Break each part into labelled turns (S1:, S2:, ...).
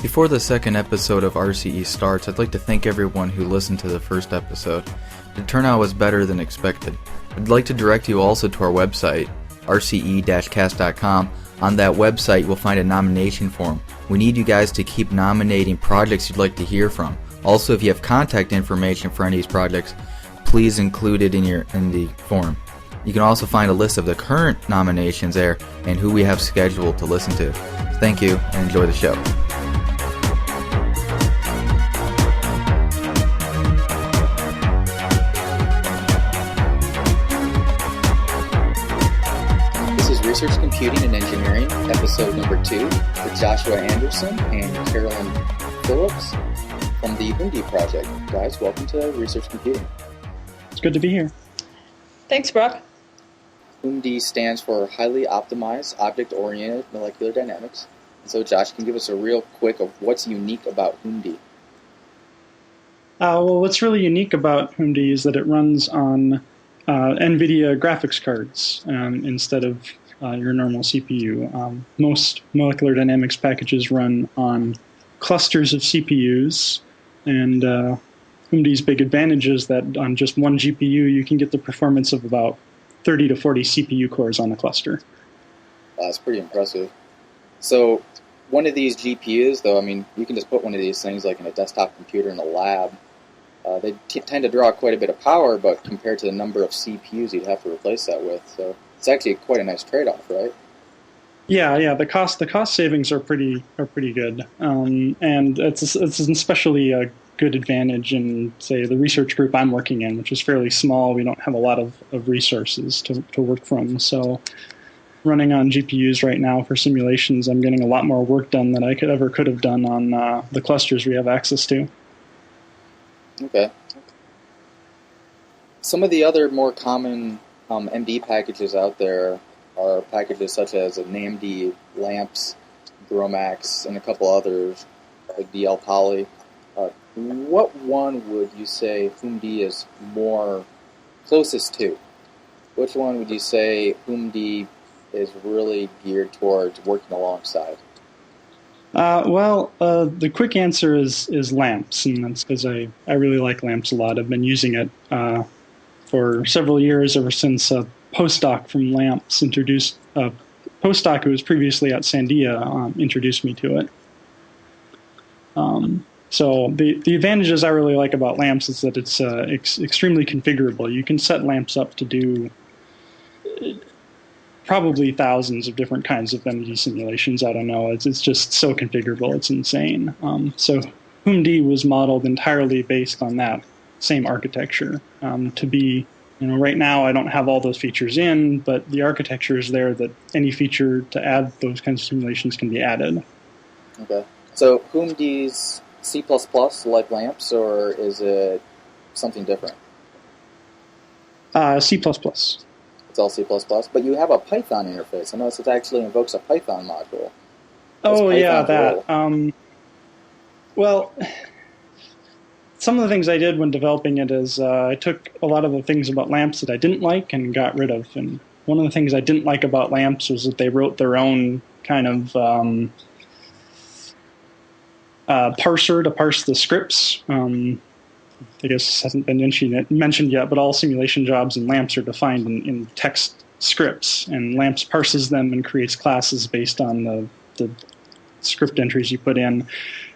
S1: Before the second episode of RCE starts, I'd like to thank everyone who listened to the first episode. The turnout was better than expected. I'd like to direct you also to our website, rce-cast.com. On that website, you'll find a nomination form. We need you guys to keep nominating projects you'd like to hear from. Also, if you have contact information for any of these projects, please include it in the form. You can also find a list of the current nominations there and who we have scheduled to listen to. Thank you, and enjoy the show. Research Computing and Engineering, episode number 2, with Joshua Anderson and Carolyn Phillips from the Hoomd project. Guys, welcome to Research Computing.
S2: It's good to be here.
S3: Thanks, Brock.
S1: Hoomd stands for Highly Optimized Object-Oriented Molecular Dynamics. So Josh can give us a real quick of what's unique about Hoomd.
S2: Well, what's really unique about Hoomd is that it runs on NVIDIA graphics cards instead of your normal CPU. Most molecular dynamics packages run on clusters of CPUs, and Hoomd's big advantage is that on just one GPU you can get the performance of about 30 to 40 CPU cores on a cluster.
S1: That's pretty impressive. So one of these GPUs, though, I mean, you can just put one of these things like in a desktop computer in a lab. They tend to draw quite a bit of power, but compared to the number of CPUs you'd have to replace that with, so it's actually quite a nice trade-off, right?
S2: Yeah. The cost savings are pretty good, and it's especially a good advantage in, say, the research group I'm working in, which is fairly small. We don't have a lot of resources to work from, so running on GPUs right now for simulations, I'm getting a lot more work done than I could have done on the clusters we have access to.
S1: Okay. Some of the other more common MD packages out there are packages such as NAMD, LAMPS, Gromax, and a couple others, like DL Poly. What one would you say Hoomd is more closest to? Which one would you say Hoomd is really geared towards working alongside?
S2: The quick answer is LAMPS, and that's because I really like LAMPS a lot. I've been using it for several years, ever since a postdoc from LAMPS introduced a postdoc who was previously at Sandia introduced me to it. So the advantages I really like about LAMPS is that it's extremely configurable. You can set LAMPS up to do probably thousands of different kinds of MD simulations. I don't know. It's just so configurable. It's insane. So Hoomd was modeled entirely based on that same architecture. To be, right now I don't have all those features in, but the architecture is there that any feature to add those kinds of simulations can be added.
S1: Okay. So Hoomd's C++ like LAMPS, or is it something different?
S2: C++.
S1: It's all C++, but you have a Python interface. I notice it actually invokes a Python module.
S2: Well, some of the things I did when developing it is I took a lot of the things about LAMPS that I didn't like and got rid of. And one of the things I didn't like about LAMPS was that they wrote their own kind of parser to parse the scripts. I guess hasn't been mentioned yet, but all simulation jobs in LAMPS are defined in text scripts, and LAMPS parses them and creates classes based on the script entries you put in.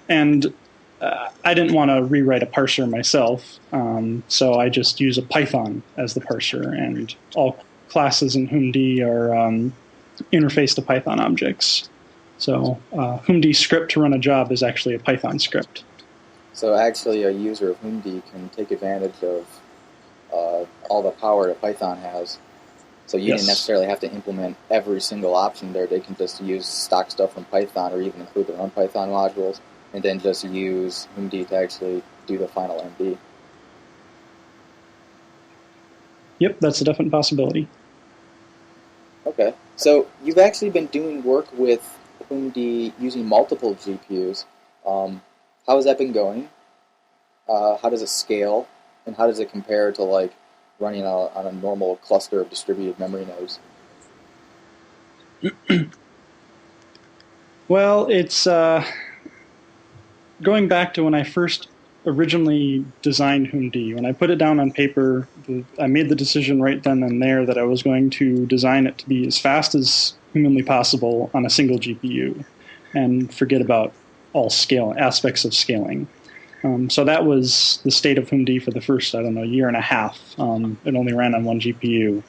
S2: And I didn't want to rewrite a parser myself, so I just use a Python as the parser, and all classes in Hoomd are interfaced to Python objects. So Hoomd script to run a job is actually a Python script.
S1: So actually a user of Hoomd can take advantage of all the power that Python has. So you didn't necessarily have to implement every single option there. They can just use stock stuff from Python, or even include their own Python modules, and then just use Hoomd to actually do the final MD.
S2: Yep, that's a definite possibility.
S1: Okay. So you've actually been doing work with Hoomd using multiple GPUs. How has that been going? How does it scale? And how does it compare to like running on a normal cluster of distributed memory nodes?
S2: Well, it's going back to when I first originally designed Hoomd, when I put it down on paper, I made the decision right then and there that I was going to design it to be as fast as humanly possible on a single GPU and forget about all aspects of scaling. So that was the state of Hoomd for the first, year and a half. It only ran on one GPU.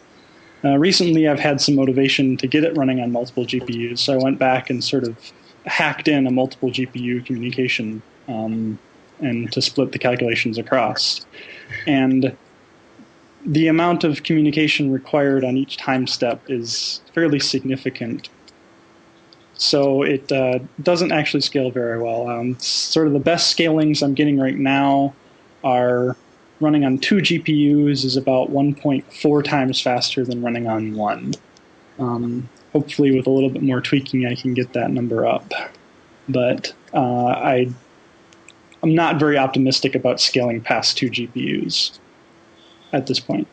S2: Recently, I've had some motivation to get it running on multiple GPUs, so I went back and sort of hacked in a multiple GPU communication and to split the calculations across. And the amount of communication required on each time step is fairly significant. So it doesn't actually scale very well. Sort of the best scalings I'm getting right now are running on 2 GPUs is about 1.4 times faster than running on 1. Hopefully with a little bit more tweaking I can get that number up. But I'm not very optimistic about scaling past 2 GPUs at this point.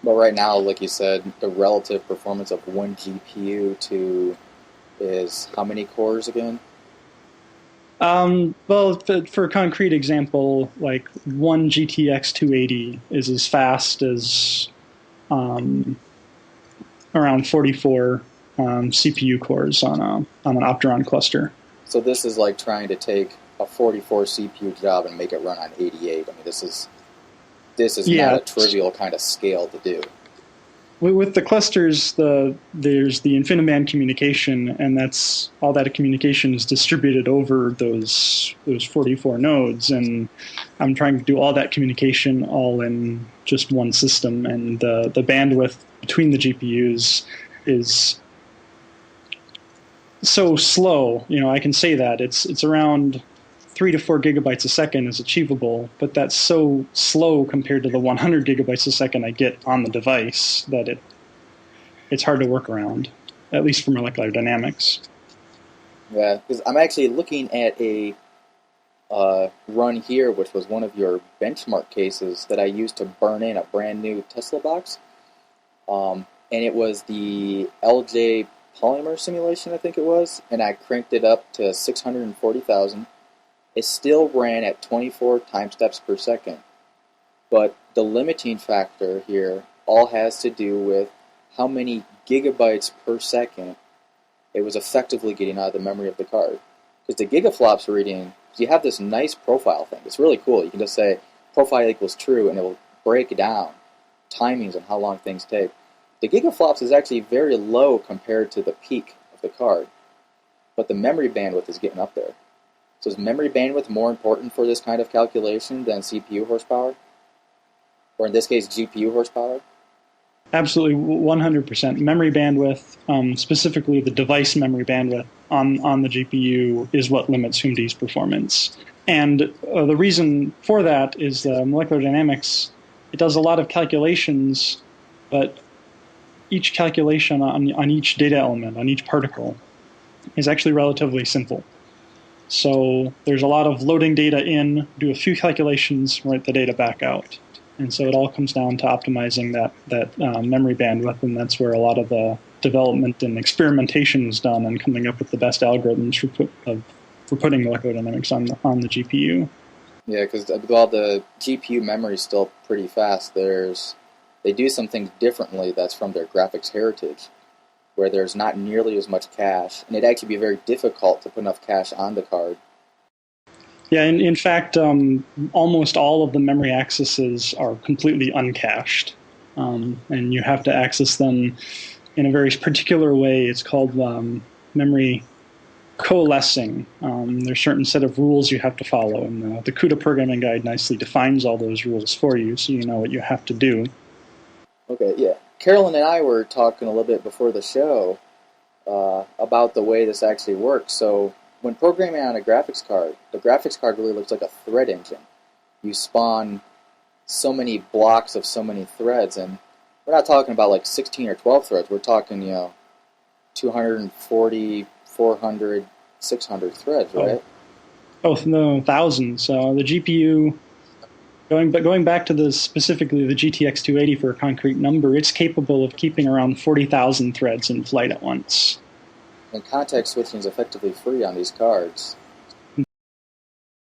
S1: But right now, like you said, the relative performance of one GPU to is how many cores again?
S2: Well, for a concrete example, like one GTX 280 is as fast as around 44 CPU cores on an Opteron cluster.
S1: So this is like trying to take a 44 CPU job and make it run on 88. I mean, this is not a trivial kind of scale to do.
S2: With the clusters, there's the InfiniBand communication, and that's all that communication is distributed over those 44 nodes, and I'm trying to do all that communication all in just one system, and the bandwidth between the GPUs is so slow. I can say that it's around 3 to 4 gigabytes a second is achievable, but that's so slow compared to the 100 gigabytes a second I get on the device that it's hard to work around, at least for molecular dynamics.
S1: Yeah, because I'm actually looking at a run here, which was one of your benchmark cases that I used to burn in a brand new Tesla box. And it was the LJ polymer simulation, I think it was, and I cranked it up to 640,000. It still ran at 24 time steps per second. But the limiting factor here all has to do with how many gigabytes per second it was effectively getting out of the memory of the card. Because the gigaflops reading, you have this nice profile thing. It's really cool. You can just say profile equals true, and it will break down timings and how long things take. The gigaflops is actually very low compared to the peak of the card. But the memory bandwidth is getting up there. So is memory bandwidth more important for this kind of calculation than CPU horsepower? Or in this case, GPU horsepower?
S2: Absolutely, 100%. Memory bandwidth, specifically the device memory bandwidth on the GPU, is what limits Hoomd's performance. And the reason for that is molecular dynamics. It does a lot of calculations, but each calculation on each data element, on each particle, is actually relatively simple. So there's a lot of loading data in, do a few calculations, write the data back out. And so it all comes down to optimizing that memory bandwidth, and that's where a lot of the development and experimentation is done and coming up with the best algorithms for putting molecular dynamics on the GPU.
S1: Yeah, because while the GPU memory is still pretty fast, they do some things differently that's from their graphics heritage, where there's not nearly as much cache, and it'd actually be very difficult to put enough cache on the card.
S2: Yeah, in fact, almost all of the memory accesses are completely uncached, and you have to access them in a very particular way. It's called memory coalescing. There's a certain set of rules you have to follow, and the CUDA programming guide nicely defines all those rules for you, so you know what you have to do.
S1: Okay, yeah. Carolyn and I were talking a little bit before the show about the way this actually works. So when programming on a graphics card, the graphics card really looks like a thread engine. You spawn so many blocks of so many threads, and we're not talking about like 16 or 12 threads. We're talking, 240, 400, 600 threads, right?
S2: Oh no, thousands. The GPU, going back to specifically the GTX 280 for a concrete number, it's capable of keeping around 40,000 threads in flight at once.
S1: And context switching is effectively free on these cards.